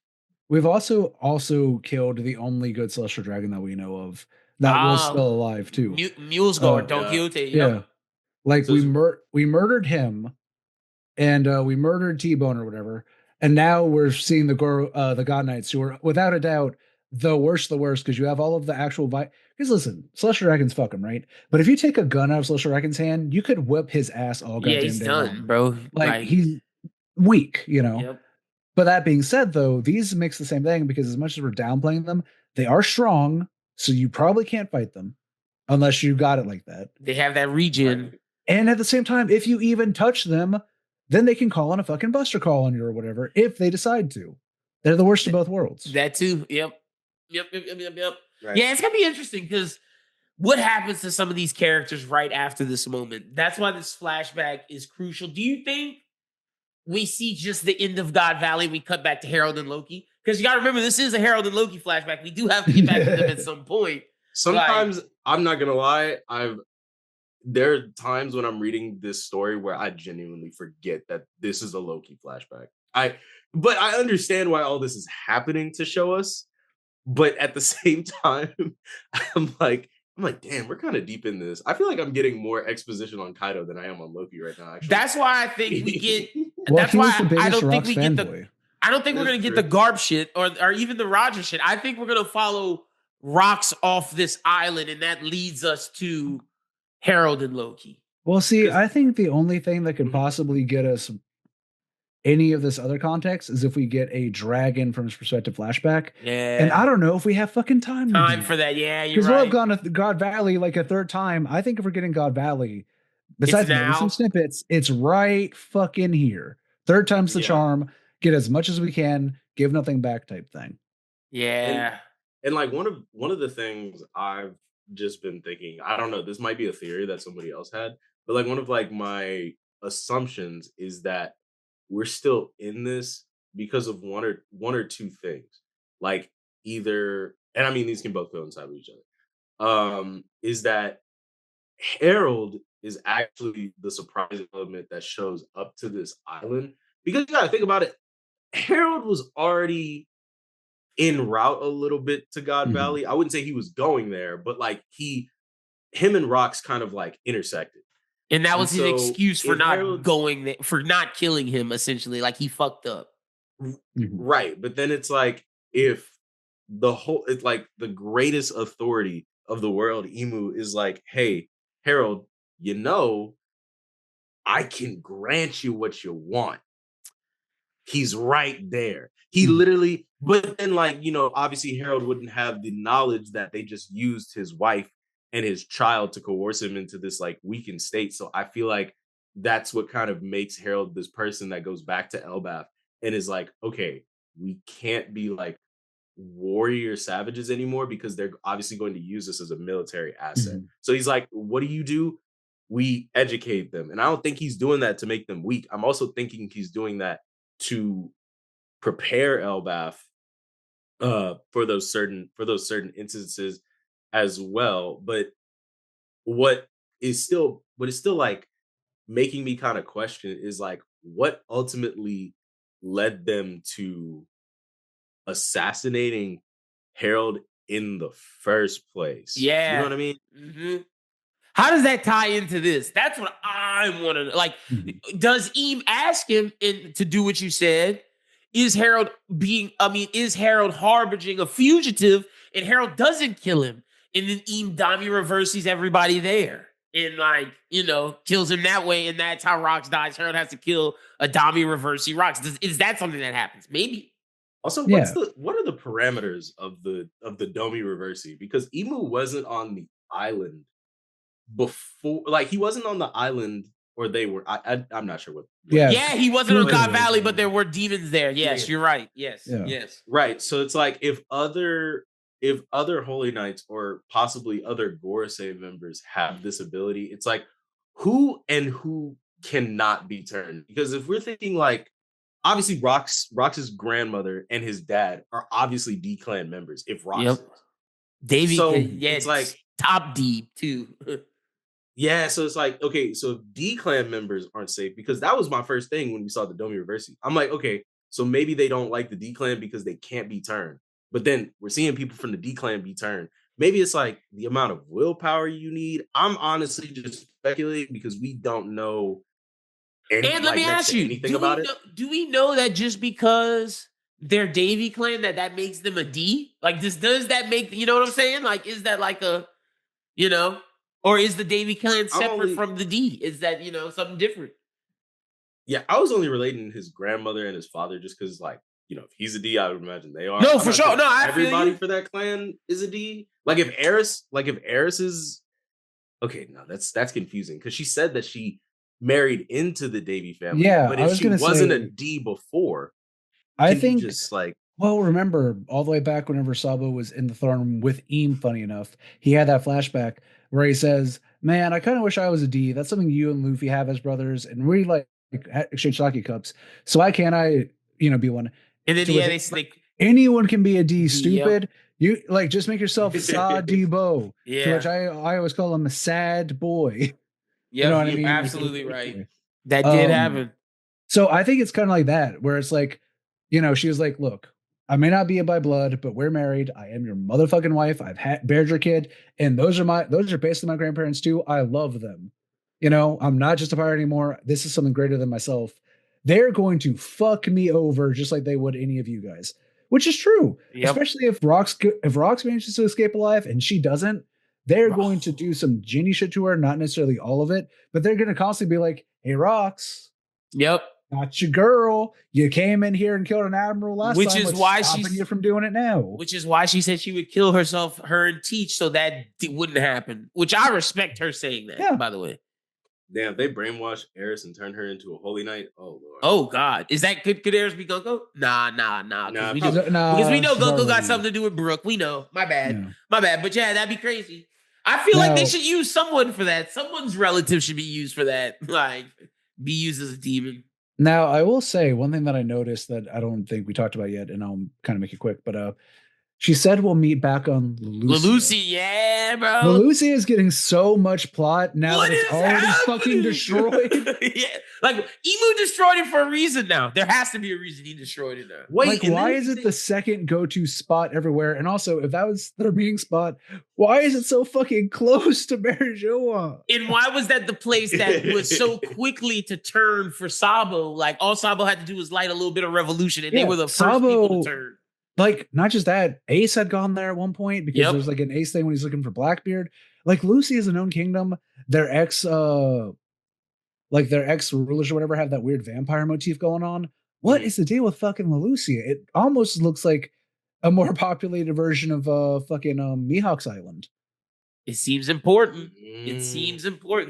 We've also killed the only good Celestial Dragon that we know of that was still alive too. Mulesguard, Don Quixote. Yeah. Like so we murdered him, and we murdered T-Bone or whatever, and now we're seeing the God Knights, who are without a doubt the worst, because you have all of the actual because listen, Celestial Dragon's fuck him, right? But if you take a gun out of Celestial Dragon's hand, you could whip his ass all goddamn day. Yeah, he's done, bro. Like he's weak, you know. Yep. But that being said, though, these mix the same thing because as much as we're downplaying them, they are strong, so you probably can't fight them unless you got it like that. They have that regen. Right. And at the same time, if you even touch them, then they can call on a fucking Buster Call on you or whatever if they decide to. They're the worst of both worlds. That too. Yep. Right. Yeah, it's gonna be interesting because what happens to some of these characters right after this moment? That's why this flashback is crucial. Do you think we see just the end of God Valley? We cut back to Harold and Loki because you gotta remember this is a Harold and Loki flashback. We do have to get back to them at some point. Sometimes I'm not gonna lie, there are times when I'm reading this story where I genuinely forget that this is a Loki flashback. But I understand why all this is happening to show us. But at the same time, I'm like, damn, we're kind of deep in this. I feel like I'm getting more exposition on Kaido than I am on Loki right now. Actually, that's why I think we get. That's why I don't think we get the. I don't think we're gonna get the Garb shit or even the Roger shit. I think we're gonna follow Rocks off this island, and that leads us to Harold and Loki. Well, see, I think the only thing that could possibly get us any of this other context is if we get a dragon from his perspective flashback. Yeah. And I don't know if we have fucking time for that. Yeah, you're right. Because we'll have gone to God Valley like a third time. I think if we're getting God Valley, besides maybe some snippets, it's right fucking here. Third time's the charm. Get as much as we can. Give nothing back type thing. Yeah. And like one of the things I've just been thinking, I don't know, this might be a theory that somebody else had, but like one of like my assumptions is that we're still in this because of one or two things. Like either, and I mean these can both coincide with each other. Is that Harold is actually the surprising element that shows up to this island. Because you gotta think about it, Harold was already en route a little bit to God Valley. I wouldn't say he was going there, but like him and Rocks kind of like intersected. And that was his excuse for not going there, for not killing him, essentially. Like he fucked up. Right. But then it's like, if it's like the greatest authority of the world, Emu, is like, hey, Harold, I can grant you what you want. He's right there. He literally, but then like, obviously Harold wouldn't have the knowledge that they just used his wife and his child to coerce him into this like weakened state. So I feel like that's what kind of makes Harold this person that goes back to Elbaph and is like, okay, we can't be like warrior savages anymore because they're obviously going to use this as a military asset. So he's like, what do? We educate them. And I don't think he's doing that to make them weak. I'm also thinking he's doing that to prepare Elbaph for those certain instances as well. But what is still like making me kind of question is like what ultimately led them to assassinating Harold in the first place. You know Yeah. what I mean? Mm-hmm. How does that tie into this? That's what I want to like. Does Eam ask him to do what you said? Is Harold is Harold harbinging a fugitive and Harold doesn't kill him? And then Eam Dami reverses everybody there and kills him that way. And that's how Rox dies. Harold has to kill a Dami reversi Rox. Is that something that happens? Maybe. Also, what are the parameters of the Domi reversi? Because Emu wasn't on the island before, like he wasn't on the island, or they were. I'm not sure what. Yeah, he wasn't on God Valley, but there were demons there. Yes, you're right. Yes, yes. Right. So it's like if other Holy Knights or possibly other Gorosei members have this ability, it's like who cannot be turned? Because if we're thinking like obviously Rox's grandmother and his dad are obviously D clan members. If Rox is. Davey, so it's like top D too. Yeah, so it's like, okay, so if D clan members aren't safe, because that was my first thing when we saw the Domi Reversi. I'm like, okay, so maybe they don't like the D clan because they can't be turned. But then we're seeing people from the D clan be turned. Maybe it's like the amount of willpower you need. I'm honestly just speculating because we don't know and let me ask you, anything about it. Do we know that just because they're Davy clan that makes them a D? Like, does that make, you know what I'm saying? Like, is that like a, or is the Davy clan separate from the D? Is that, something different? Yeah, I was only relating his grandmother and his father just because, like, if he's a D, I would imagine they are. No, for sure. No, everybody for that clan is a D. Like if Eris is okay, no, that's confusing because she said that she married into the Davy family. Yeah, but if she wasn't a D before, I think just like. Well, remember all the way back whenever Sabo was in the throne room with Eam, funny enough, he had that flashback where he says, "Man, I kind of wish I was a D. That's something you and Luffy have as brothers, and we like exchange sake cups. So why can't I, be one?" And then they sneak. Anyone can be a D. Stupid. You like just make yourself Sa Debo. Yeah. To which I always call him a sad boy. Yeah, you know what I mean? Absolutely right. That did happen. So I think it's kind of like that, where it's like, she was like, "Look, I may not be by blood, but we're married. I am your motherfucking wife. I've bared your kid, and those are basically my grandparents too. I love them. I'm not just a pirate anymore. This is something greater than myself. They're going to fuck me over just like they would any of you guys." Which is true, especially if Rox manages to escape alive and she doesn't. They're going to do some genie shit to her, not necessarily all of it, but they're going to constantly be like, "Hey, Rox, not your girl. You came in here and killed an admiral last time. Which is why she's stopping you from doing it now." Which is why she said she would kill herself, her and Teach, so that wouldn't happen. Which I respect her saying that, by the way. Damn, they brainwashed Eris and turned her into a holy knight. Oh Lord. Oh God, is that could Eris be Gonko? Nah. Because we know Gonko got something to do with Brooke. We know. My bad. But yeah, that'd be crazy. I feel like they should use someone for that. Someone's relative should be used for that. Like be used as a demon. Now, I will say one thing that I noticed that I don't think we talked about yet, and I'll kind of make it quick, but she said we'll meet back on Leloucia. Yeah, bro. Leloucia is getting so much plot now that it's already fucking destroyed. Yeah. Like, Emu destroyed it for a reason now. There has to be a reason he destroyed it now. Wait, like, why is it the second go-to spot everywhere? And also, if that was their meeting spot, why is it so fucking close to Barajoa? And why was that the place that was so quickly to turn for Sabo? Like, all Sabo had to do was light a little bit of revolution, and they were the first people to turn. Like, not just that, Ace had gone there at one point because there's like an Ace thing when he's looking for Blackbeard. Like, Lucy is a known kingdom. Their ex rulers or whatever have that weird vampire motif going on. What is the deal with fucking Leloucia? It almost looks like a more populated version of fucking Mihawk's Island. It seems important.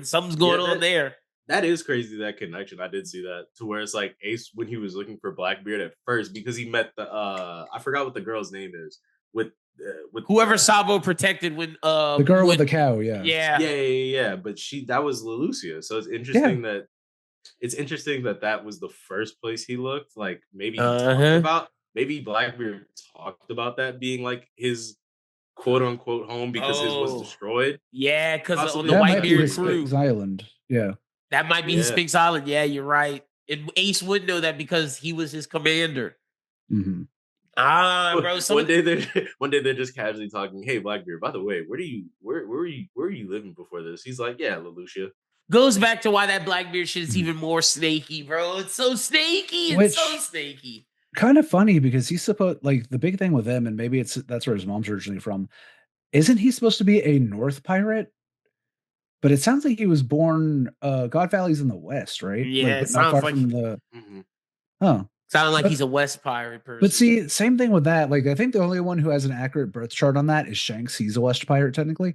Something's going on there. That is crazy, that connection. I did see that, to where it's like Ace when he was looking for Blackbeard at first because he met the I forgot what the girl's name is with whoever Sabo protected when the girl with the cow. Yeah. But that was Leloucia. So it's interesting that was the first place he looked. Like maybe maybe Blackbeard talked about that being like his quote unquote home because his was destroyed. Yeah, because on the Whitebeard crew island. Yeah. That might be his pink solid. Yeah, you're right. And Ace would know that because he was his commander. Mm-hmm. Bro. One day they're just casually talking. Hey, Blackbeard. By the way, where were you living before this? He's like, yeah, Lelouchia. Goes back to why that Blackbeard shit is even more snaky, bro. It's so snaky. It's so snaky. Kind of funny because he's supposed like the big thing with him, and maybe that's where his mom's originally from. Isn't he supposed to be a North pirate? But it sounds like he was born. God Valley's in the West, right? Yeah, but not far from the. Huh. Sounding like he's a West pirate person. But see, same thing with that. Like, I think the only one who has an accurate birth chart on that is Shanks. He's a West pirate technically.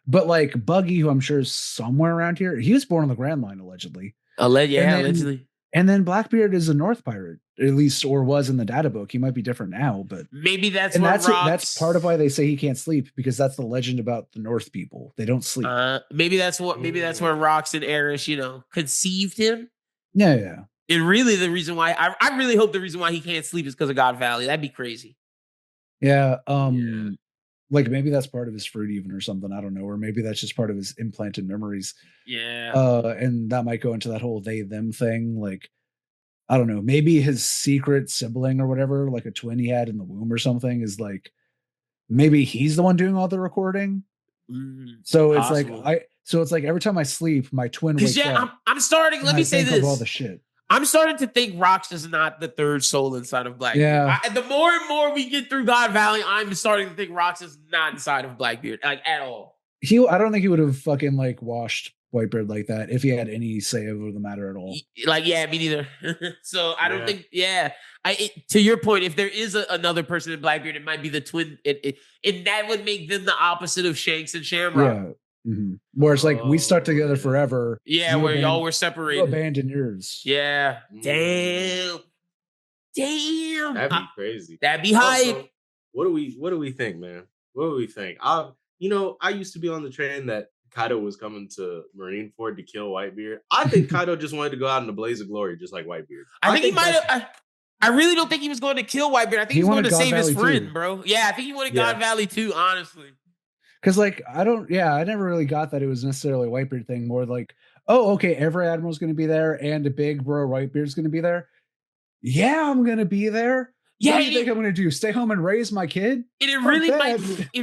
But like Buggy, who I'm sure is somewhere around here, he was born on the Grand Line allegedly. Allegedly. And then Blackbeard is a North pirate, at least, or was in the data book. He might be different now, but maybe that's part of why they say he can't sleep, because that's the legend about the North people. They don't sleep. Maybe that's where Rox and Eris, conceived him. Yeah. And really, the reason why I really hope the reason why he can't sleep is because of God Valley. That'd be crazy. Yeah. Like maybe that's part of his fruit even or something. I don't know. Or maybe that's just part of his implanted memories. Yeah. And that might go into that whole they them thing. Like, I don't know. Maybe his secret sibling or whatever, like a twin he had in the womb or something, is like maybe he's the one doing all the recording. So possible. It's like every time I sleep, my twin wakes up. I'm starting. Let me say this. All the shit. I'm starting to think Rox is not the third soul inside of Blackbeard. Yeah. The more and more we get through God Valley, I'm starting to think Rox is not inside of Blackbeard, like at all. I don't think he would have fucking like washed Whitebeard like that if he had any say over the matter at all. Like, yeah, me neither. So I don't think. Yeah, to your point, if there is another person in Blackbeard, it might be the twin. And that would make them the opposite of Shanks and Shamrock. Yeah. Mm-hmm. Where it's like we stuck together forever. Yeah, where y'all were separated. You abandoned yours. Yeah. Damn. That'd be crazy. That'd be hype. Also, what do we think, man? What do we think? I used to be on the train that Kaido was coming to Marineford to kill Whitebeard. I think Kaido just wanted to go out in a blaze of glory, just like Whitebeard. I think he might have. I really don't think he was going to kill Whitebeard. I think he was going to save his friend, bro. Yeah, I think he wanted God Valley too, honestly. Because like I never really got that it was necessarily a Whitebeard thing. More like, oh, okay, every admiral's going to be there, and a big bro Whitebeard's going to be there. Yeah, I'm going to be there. Yeah, what do you think I'm going to do? Stay home and raise my kid? And it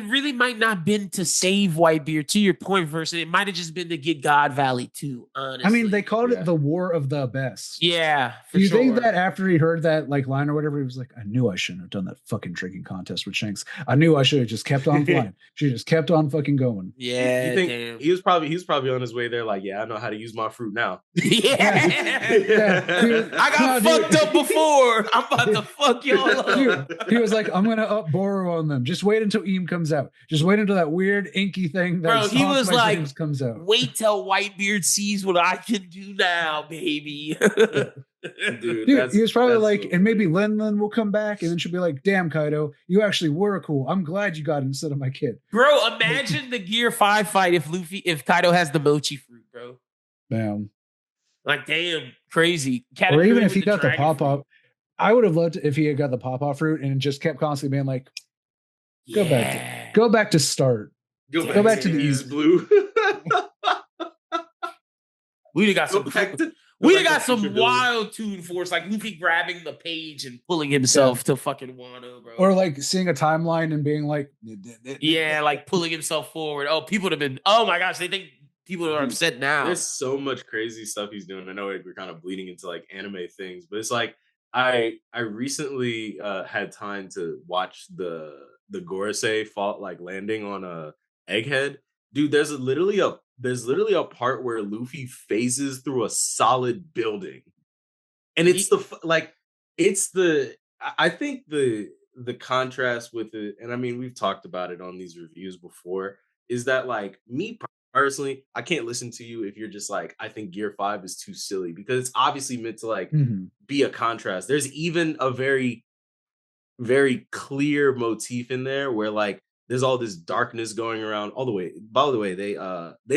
really might not been to save Whitebeard. To your point, Versen, it might have just been to get God Valley too. Honestly, I mean, they called it the War of the Best. Yeah, do you think that after he heard that like line or whatever, he was like, I knew I shouldn't have done that fucking drinking contest with Shanks. I knew I should have just kept on flying. Should have just kept on fucking going. Yeah, you think damn. He was probably on his way there. Like, yeah, I know how to use my fruit now. I got fucked up before. I'm about to fuck y'all up. He was like, I'm gonna up borrow on them. Just wait until Eam comes out. Just wait until that weird inky thing that he was like comes out. Wait till Whitebeard sees what I can do now, baby. Dude, he was probably like, and maybe Lenlin will come back, and then she'll be like, damn, Kaido, you actually were cool. I'm glad you got it instead of my kid. Bro, imagine the Gear 5 fight if Kaido has the mochi fruit, bro. Damn. Like, damn, crazy. Or even if he got the pop-up. I would have loved if he had got the pawpaw fruit and just kept constantly being like, go back to start. Go back to the East Blue. We'd have got some wild Toon Force, like Luffy grabbing the page and pulling himself to fucking Wano, bro. Or like seeing a timeline and being like, like pulling himself forward. Oh, people would have been, oh my gosh, they think people are upset now. There's so much crazy stuff he's doing. I know we're kind of bleeding into like anime things, but it's like, I recently had time to watch the Gorosei fault like landing on a Egghead. Dude, there's literally a part where Luffy phases through a solid building. And it's I think the contrast with it, and I mean we've talked about it on these reviews before, is that like me personally, I can't listen to you if you're just like, I think Gear 5 is too silly, because it's obviously meant to like be a contrast. There's even a very, very clear motif in there where like there's all this darkness going around all the way. By the way, they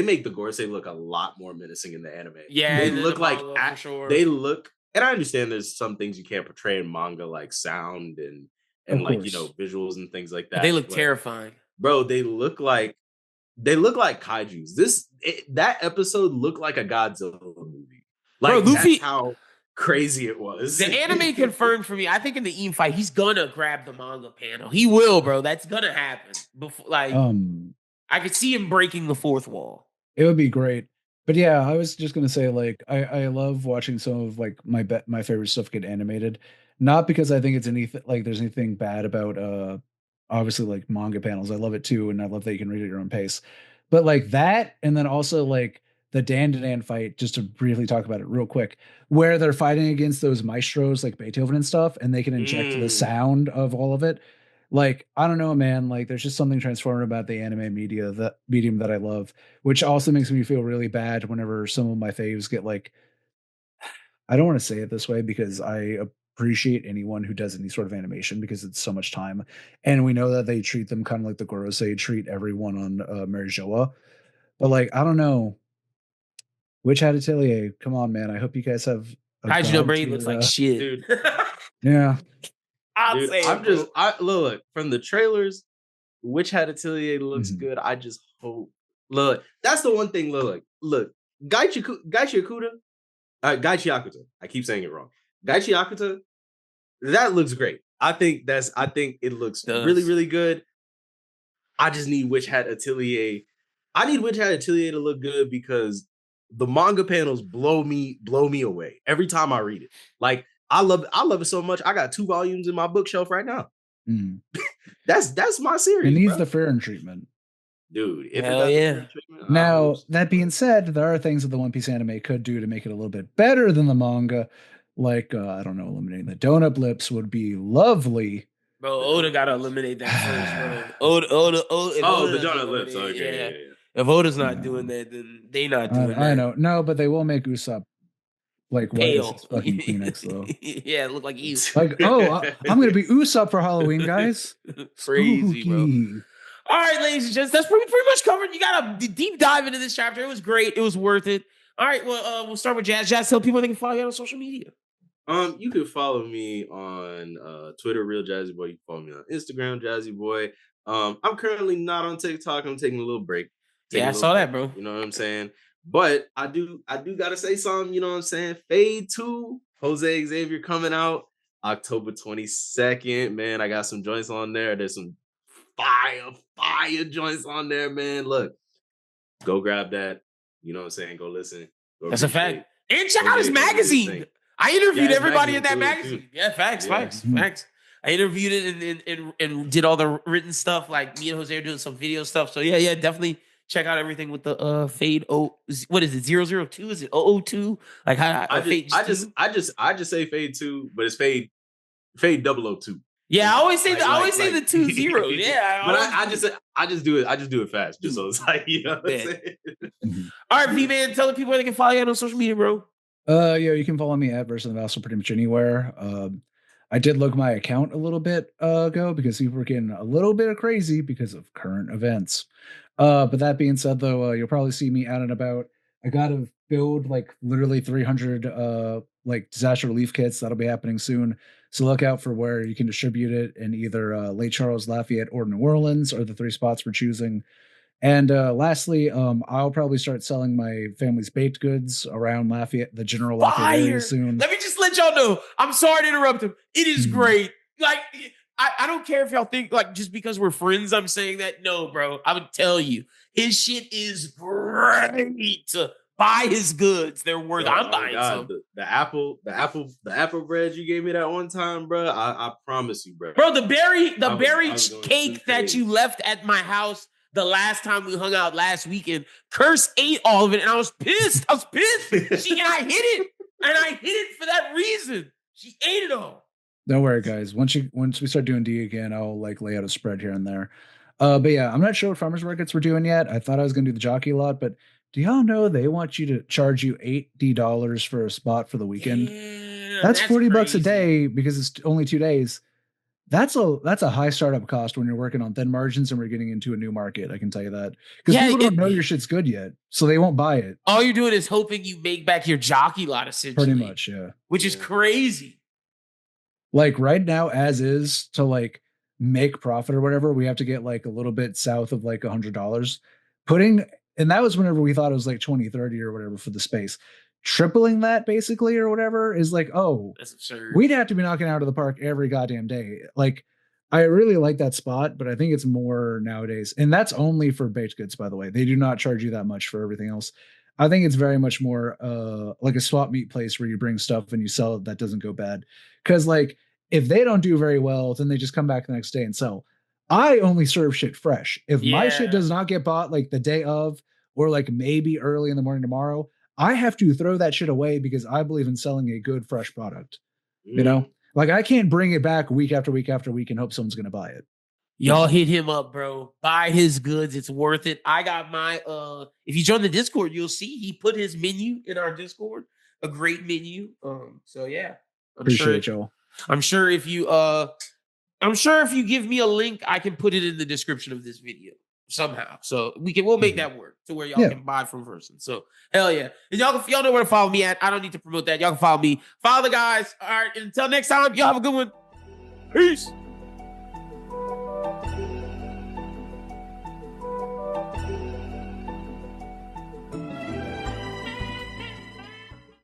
make the Gorosei look a lot more menacing in the anime. Yeah, they look like they look, and I understand there's some things you can't portray in manga like sound and like visuals and things like that. They look terrifying. Bro, they look like they look like kaijus. That episode looked like a Godzilla movie. Like, bro, Luffy, that's how crazy it was. The anime confirmed for me. I think in the fight, he's gonna grab the manga panel. He will, bro. That's gonna happen. Before, like, I could see him breaking the fourth wall. It would be great. But yeah, I was just gonna say, like, I love watching some of like my favorite stuff get animated. Not because I think it's anything like there's anything bad about obviously like manga panels. I love it too, and I love that you can read at your own pace. But like that, and then also like the Dan fight, just to briefly talk about it real quick, where they're fighting against those maestros like Beethoven and stuff, and they can inject the sound of all of it. Like, I don't know, man, like there's just something transformative about the anime medium that I love, which also makes me feel really bad whenever some of my faves get like, I don't want to say it this way because I appreciate anyone who does any sort of animation because it's so much time. And we know that they treat them kind of like the Gorosei treat everyone on Marijoa. But like, I don't know. Witch Hat Atelier, come on, man. I hope you guys have a Kaiju no Brain looks like shit. Dude. Yeah. Dude, look, from the trailers, Witch Hat Atelier looks good. I just hope. Look, that's the one thing. Look, Gaichi Akuta, Gaichi Akuta. I keep saying it wrong. Gaichi Akuta, that looks great. I think it looks really, really good. I just need Witch Hat Atelier. I need Witch Hat Atelier to look good because the manga panels blow me away every time I read it. Like, I love it so much. I got 2 volumes in my bookshelf right now. That's my series. It needs the Farron treatment. Dude, hell yeah. Now, that being said, there are things that the One Piece anime could do to make it a little bit better than the manga. Like, I don't know, eliminating the donut lips would be lovely. Bro, Oda gotta eliminate that first, bro. Oda, the donut lips. Okay, yeah. If Oda's not doing that, then they not doing that. I know. No, but they will make Usopp like pale. White as fucking Phoenix, though. Yeah, look like you. Like, I'm gonna be Usopp for Halloween, guys. Crazy, bro. All right, ladies and gents, that's pretty much covered. You got a deep dive into this chapter. It was great. It was worth it. All right, well, we'll start with Jazz. Jazz, tell people they can follow you on social media. You can follow me on Twitter, Real Jazzy Boy. You can follow me on Instagram, Jazzy Boy. I'm currently not on TikTok. I'm taking a little break. I saw that, bro. You know what I'm saying? But I do gotta say something, you know what I'm saying? Fade 2, Jose Xavier coming out October 22nd. Man, I got some joints on there. There's some fire joints on there, man. Look, go grab that. You know what I'm saying? Go listen. That's a fact. And check out his magazine. I interviewed everybody in that magazine. Too. Yeah, facts. I interviewed it and did all the written stuff. Like me and Jose are doing some video stuff. So yeah, definitely check out everything with the Fade what is it? 002? Is it 002? Like how I just say Fade 2, but it's Fade 002. Yeah, I always say the 2 0. Yeah, but I just do it fast, just so it's like, you know what I'm saying? All right, V-Man, tell the people where they can follow you on social media, bro. Yeah, you can follow me at Versen also pretty much anywhere. I did look my account a little bit ago because people were getting a little bit crazy because of current events. But that being said, though, you'll probably see me out and about. I got to build like literally 300 like disaster relief kits. That'll be happening soon. So look out for where you can distribute it in either Lake Charles, Lafayette, or New Orleans, or the 3 spots we're choosing. And lastly, I'll probably start selling my family's baked goods around Lafayette, the general Lafayette area soon. Let me just let y'all know. I'm sorry to interrupt him. It is great. Like, I don't care if y'all think like just because we're friends, I'm saying that. No, bro. I would tell you, his shit is great. Buy his goods. They're worth. I'm buying some. The apple bread you gave me that one time, bro. I promise you, bro. Bro, the berry cake that you left at my house the last time we hung out last weekend. Curse ate all of it, and I was pissed. I hid it for that reason. She ate it all. Don't worry, guys. Once we start doing D again, I'll like lay out a spread here and there. But yeah, I'm not sure what farmers markets we're doing yet. I thought I was gonna do the jockey lot, but do y'all know they want you to charge you $80 for a spot for the weekend? Yeah, that's $40 a day because it's only 2 days. That's a high startup cost when you're working on thin margins and we're getting into a new market. I can tell you that because people don't know your shit's good yet, so they won't buy it. All you're doing is hoping you make back your jockey lot, essentially. Pretty much, yeah. Which is crazy. Like right now, as is, to like make profit or whatever, we have to get like a little bit south of like $100. and that was whenever we thought it was like 2030 or whatever for the space. Tripling that basically or whatever is like, oh, that's absurd. We'd have to be knocking out of the park every goddamn day. Like, I really like that spot, but I think it's more nowadays. And that's only for baked goods, by the way. They do not charge you that much for everything else. I think it's very much more like a swap meet place where you bring stuff and you sell it that doesn't go bad. Because like if they don't do very well, then they just come back the next day and sell. I only serve shit fresh. If my shit does not get bought like the day of or like maybe early in the morning tomorrow, I have to throw that shit away because I believe in selling a good fresh product. You know, like I can't bring it back week after week after week and hope someone's going to buy it. Y'all hit him up, bro. Buy his goods. It's worth it. I got my, if you join the Discord, you'll see he put his menu in our Discord, a great menu. So yeah. Appreciate y'all. I'm sure if you give me a link, I can put it in the description of this video somehow. So we'll make that work to where y'all can buy from Versen. So hell yeah. And y'all know where to follow me at. I don't need to promote that. Y'all can follow me. Follow the guys. All right. Until next time, y'all have a good one. Peace.